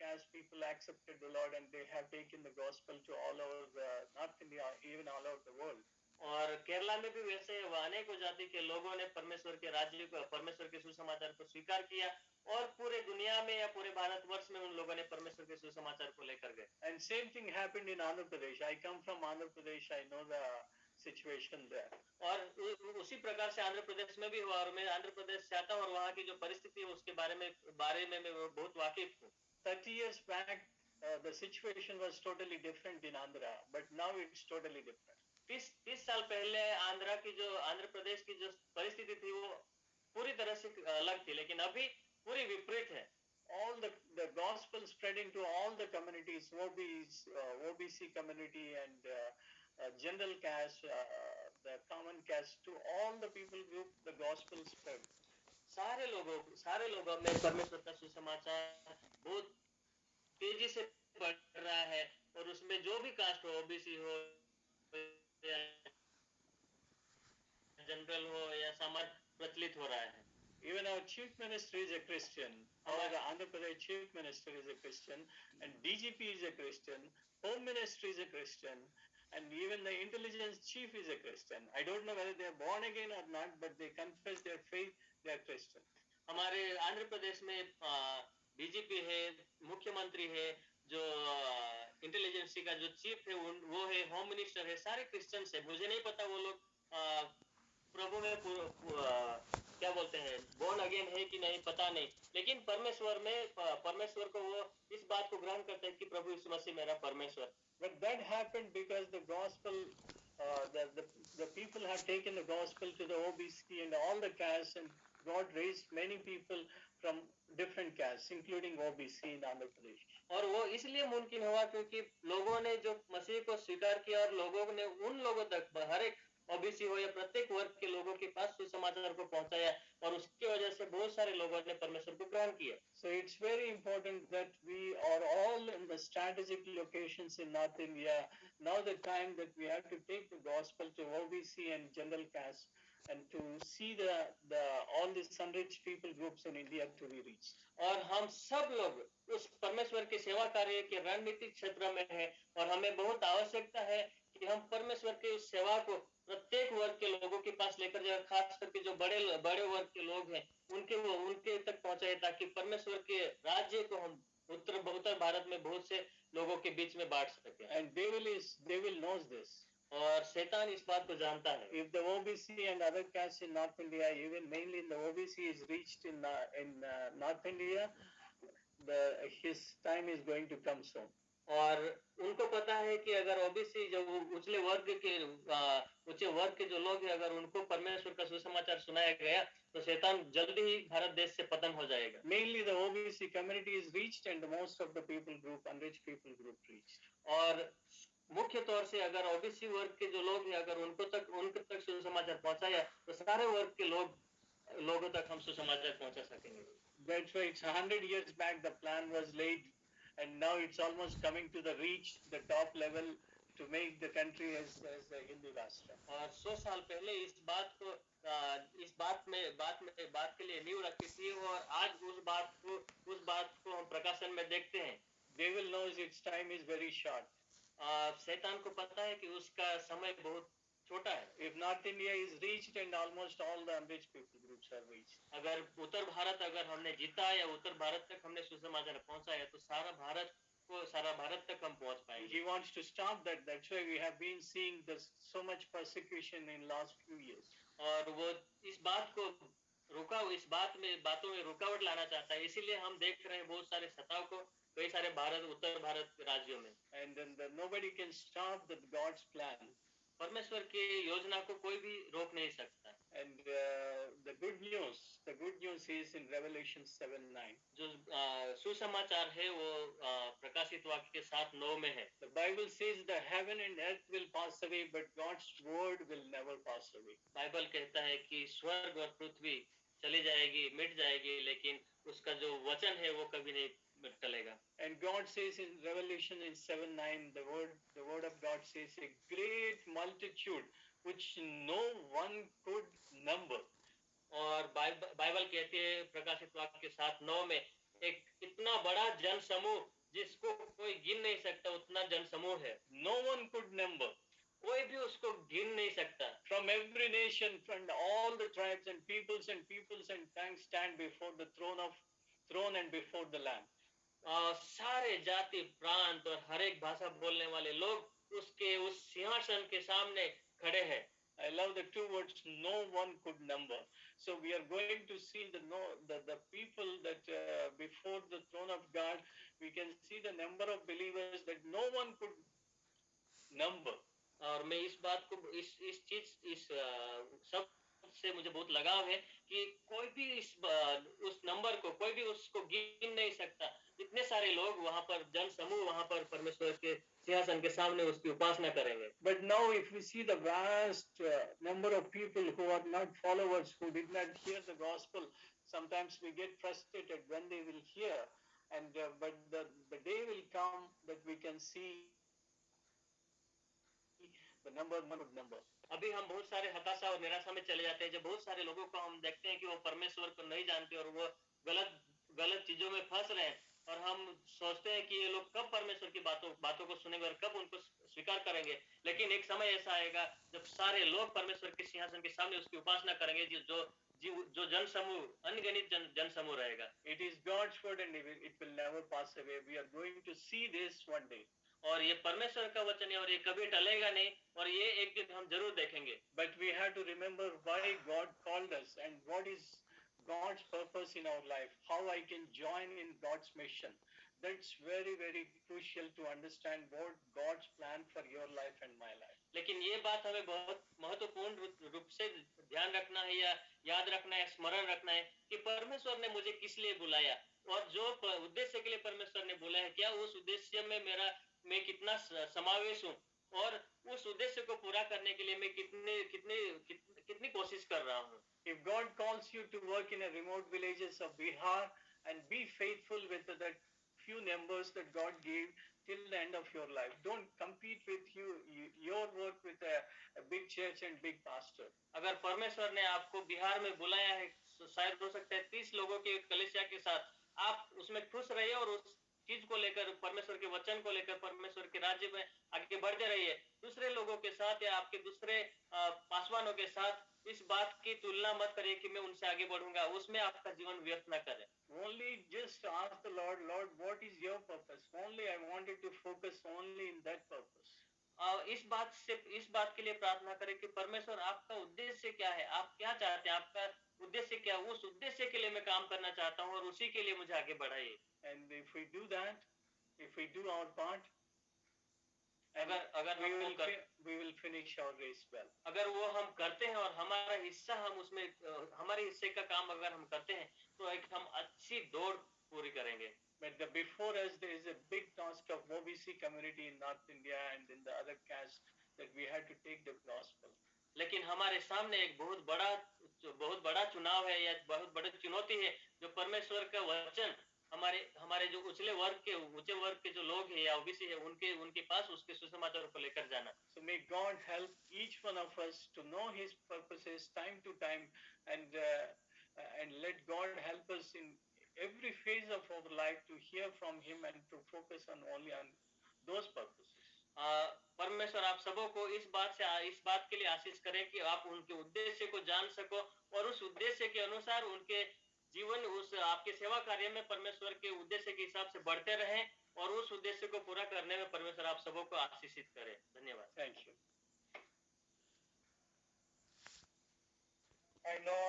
caste people accepted the Lord, and they have taken the gospel to all over North India, even all over the world. और केरला में भी वैसे अनेकों जाति के लोगों ने परमेश्वर के राज्य को, परमेश्वर के सुसमाचार को स्वीकार किया, और पूरे दुनिया में या पूरे भारतवर्ष में उन लोगों ने परमेश्वर के सुसमाचार को लेकर गए. And same thing happened in Andhra Pradesh. I come from Andhra Pradesh. I know the situation there. और उसी प्रकार से आंध्र प्रदेश में भी हुआ, और मैं आंध्र प्रदेश से आता हूँ और वहाँ की जो परिस्थिति है उसके बारे में मैं बहुत वाकिफ हूँ. 30 years back, the situation was totally different in Andhra, but now it's totally different. 30 साल पहले आंध्र प्रदेश की जो परिस्थिति थी वो पूरी तरह से अलग थी, लेकिन अभी पूरी विपरीत है. All the gospel spreading to all the communities, OBC community and general caste, the common caste, to all the people group, the gospel spread. सारे लोगों में परमेश्वर का सुसमाचार बहुत तेजी से बढ़ रहा है, और उसमें जो भी कास्ट हो, ओबीसी हो या जनरल हो या समाज प्रचलित हो रहा है. Even our chief minister is a Christian. Our Andhra Pradesh chief minister is a Christian, and DGP is a Christian. Home Minister is a Christian, and even the intelligence chief is a Christian. I don't know whether they are born again or not, but they confess their faith. They are Christian. हमारे आंध्र प्रदेश में DGP है, मुख्यमंत्री है, जो intelligence का जो chief है वो है, होम मिनिस्टर है, सारे क्रिश्चियंस है. मुझे नहीं पता वो लोग प्रभु में क्या बोलते हैं, बोर्न अगेन है कि नहीं, पता नहीं, लेकिन परमेश्वर को वो इस बात को ग्रहण करते हैं कि प्रभु यीशु मसीह मेरा परमेश्वर. But that happened because the gospel, the people have taken the gospel to the OBC and all the castes, and God raised many people from different castes, including OBC in Andhra Pradesh. और वो इसलिए मुमकिन हुआ क्योंकि लोगों ने जो मसीह को स्वीकार किया, और लोगों ने उन लोगों तक, हर एक ओबीसी हो या प्रत्येक वर्ग के लोगों के पास सुसमाचार को पहुंचाया, और उसकी वजह से बहुत सारे लोगों ने परमेश्वर को ग्रहण किया. So it's very important that we are all in the strategic locations in North India. Now the time that we have to take the gospel to OBC and general caste, and to see the all these unreached people groups in India to be reached. और हम सब लोग उस परमेश्वर के सेवा कार्य के रणनीतिक क्षेत्र में हैं, और हमें बहुत आवश्यकता है कि हम परमेश्वर के उस सेवा को प्रत्येक वर्ग के लोगों के पास लेकर जाए, खास करके जो बड़े वर्ग के लोग हैं उनके तक पहुंचाए, ताकि परमेश्वर के राज्य को हम उत्तर भारत में बहुत से लोगों के बीच में बांट सके. And devil knows this. और शैतान इस बात को जानता है. If the OBC and other castes in North India, even mainly in the OBC, is reached in North India, his time is going to come soon. और उनको पता है कि अगर ओबीसी जो ऊंचे वर्ग के जो लोग हैं, अगर उनको परमेश्वर का सुसमाचार सुनाया गया तो शैतान जल्दी ही भारत देश से पतन हो जाएगा. Mainly the OBC community is reached, and most of the people group, unreached people group, reached. और मुख्य तौर से अगर ओबीसी वर्ग के जो लोग हैं, अगर उनके तक सुसमाचार पहुंचाया तो सारे वर्ग के लोगों तक हम सुसमाचार पहुंचा सकेंगे. That's why it's 100 years back the plan was laid, and now it's almost coming to the top level to make the country as the Hindu Rashtra. और 100 साल पहले इस बात के लिए नींव रखी थी, और आज उस बात को हम प्रकाशन में देखते हैं. Devil knows its time is very short. शैतान को पता है कि उसका समय बहुत छोटा है. If North India is reached and almost all the unreached people groups are reached. अगर उत्तर भारत हमने जीता या उत्तर भारत तक हमने सुसमाचार पहुंचाया तो सारा भारत तक हम पहुंच पाएंगे. He wants to stop that. That's why we have been seeing this so much persecution in last few years. और वो इस बातों में रुकावट लाना चाहता है, इसीलिए हम देख रहे हैं बहुत सारे सताव को कई सारे उत्तर भारत राज्यों में. And then nobody can stop the God's plan. परमेश्वर की योजना को कोई भी रोक नहीं सकता. And the good news is in Revelation 7:9. जो सुसमाचार है वो प्रकाशित वाक्य के 7:9 में है. The Bible says the heaven and earth will pass away, but God's word will never pass away. Bible कहता है कि स्वर्ग और पृथ्वी चली जाएगी, मिट जाएगी, लेकिन उसका जो वचन है वो कभी नहीं टलेगा. And God says in Revelation in 7:9, the word of God says, a great multitude which no one could number. और बाइबल कहती है प्रकाशित वाक्य के 7:9 में, एक इतना बड़ा जन समूह जिसको कोई गिन नहीं सकता, उतना जनसमूह है। No one could number. कोई भी उसको गिन नहीं सकता। From every nation, from all the tribes and peoples and tongues stand before the throne and before the Lamb. सारे जाति प्रांत और हर एक भाषा बोलने वाले लोग उसके उस सिंहासन के सामने खड़े हैं। I love the two words, no one could number. So we are going to see the people that before the throne of God, we can see the number of believers that no one could number. और मैं इस बात को इस चीज इस सब से मुझे बहुत लगाव है कि कोई भी उस नंबर को कोई भी उसको गिन नहीं सकता। इतने सारे लोग वहां पर जन समूह वहां पर परमेश्वर के सिंहासन के सामने उसकी उपासना करेंगे। But now if we see the vast number of people who are not followers, who did not hear the gospel, sometimes we get frustrated when they will hear, and but the day will come that we can see the number one would number. अभी हम बहुत सारे हताशा और निराशा में चले जाते हैं जब बहुत सारे लोगों को हम देखते हैं कि वो परमेश्वर को नहीं जानते और वो गलत चीजों में फंस रहे हैं, और हम सोचते हैं कि ये लोग कब परमेश्वर की बातों को सुनेंगे और कब उनको स्वीकार करेंगे। लेकिन एक समय ऐसा आएगा जब सारे लोग परमेश्वर के सिंहासन के सामने उसकी उपासना करेंगे, जो जन समूह अनगिनत जन समूह रहेगा। It is God's word and it will never pass away. We are going to see this one day. और ये परमेश्वर का वचन है और ये कभी टलेगा नहीं, और ये एक दिन हम जरूर देखेंगे। But we have to remember why God called us and what is God's purpose in our life, how I can join in God's mission. That's very, very crucial to understand what God's plan for your life and my life. लेकिन ये बात हमें बहुत महत्वपूर्ण रूप से ध्यान रखना है या याद रखना है, स्मरण रखना है कि परमेश्वर ने मुझे किस लिए बुलाया और जो उद्देश्य के लिए परमेश्वर ने बुलाया है, क्या उस उद्देश्य में मैं कितना समावेश हूँ और उस उद्देश्य को पूरा करने के लिए मैं कितनी कोशिश कर रहा हूँ। If God calls you to work in a remote villages of Bihar and be faithful with that few numbers that God gave till the end of your life, don't compete with your work with a big church and big pastor. अगर परमेश्वर ने आपको बिहार में बुलाया है, शायद हो सकता है 30 लोगों के कलीसिया के साथ आप उसमें खुश रहिए और उस चीज को लेकर, परमेश्वर के वचन को लेकर, परमेश्वर के राज्य में आगे बढ़ते रहिए। दूसरे लोगों के साथ या आपके दूसरे पासवानों के साथ इस बात की तुलना मत करिए कि मैं उनसे आगे बढ़ूंगा, उसमें आपका जीवन व्यर्थ न करें। Only just ask the Lord, what is your purpose? Only I wanted to focus only in that purpose. इस बात के लिए प्रार्थना करें कि परमेश्वर आपका उद्देश्य क्या है, आप क्या चाहते हैं, आपका उद्देश्य क्या, उस उद्देश्य के लिए मैं काम करना चाहता हूँ और उसी के लिए मुझे आगे बढ़ाइए। And if we do that, if we do our part, अगर we will finish our race well. अगर वो हम करते हैं और हमारा हिस्सा हम उसमें हमारे हिस्से का काम अगर हम करते हैं तो एक हम अच्छी दौड़ पूरी करेंगे। But before us there is a big task of OBC community in North India and in the other castes that we had to take the gospel. लेकिन हमारे सामने एक बहुत बड़ा चुनाव है या बहुत बड़ी चुनौती है जो परमेश्वर का वचन हमारे जो ऊंचे वर्ग के जो लोग हैं या ओबीसी है उनके पास उसके सुसमाचार को लेकर जाना। So may God help each one of us to know His purposes time to time, and let God help us in every phase of our life to hear from Him and to focus only on those purposes. परमेश्वर आप सबों को इस बात के लिए आशीष करें कि आप उनके उद्देश्य को जान सको और उस उद्देश्य के अनुसार उनके जीवन उस आपके सेवा कार्य में परमेश्वर के उद्देश्य के हिसाब से बढ़ते रहें और उस उद्देश्य को पूरा करने में परमेश्वर आप सबों को आशीषित करे। धन्यवाद। Thank you. I know